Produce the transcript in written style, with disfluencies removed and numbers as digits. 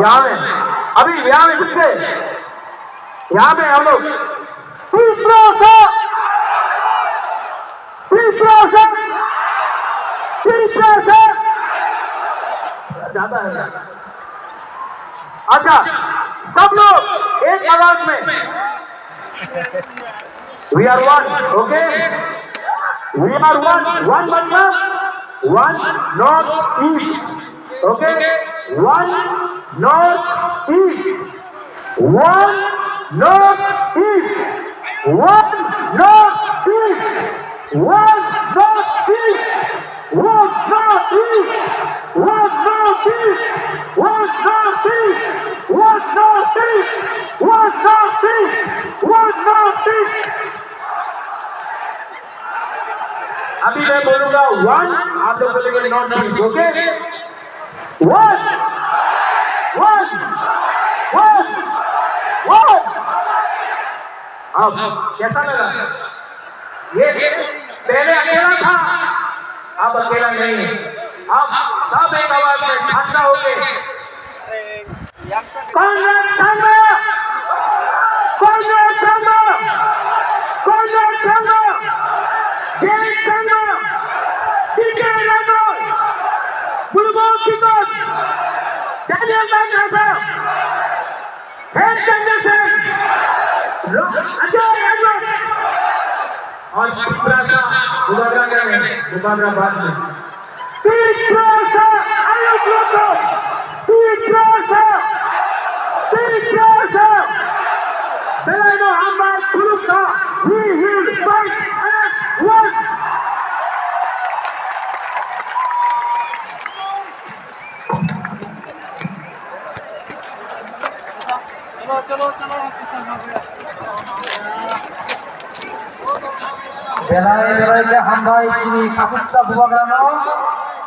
यहाँ में अभी यहाँ में किससे यहाँ में हम लोग तीसरा से ज्यादा है। अच्छा सब लोग एक आवाज में we are one okay we are one मतलब one north east okay one north east one north east one north east one north east one north east one north east one north east one north east one north east one north east. अभी मैं बोलूंगा one आप लोग बोलेंगे north east okay one one one one. अब कैसा लगा ये पहले अकेला था अब अकेला नहीं है अब सब एक आवाज में ठांडा हो गए कांग्रेस संघ कांग्रेस संघ कांग्रेस संघ जय संघ सीके राठौर बुलबुल सिंह डैनियल मैंड्रासा हेड संजय सिंह अजय अजय और शिवराजा मुबारका बाद में तीसरा आयुष लोगों तीसरा Belano Ahmad Kuruka we will fight as one। चलो बेलाय बेलाय के हम भाई श्री काकुत्सा बुवाग्रानो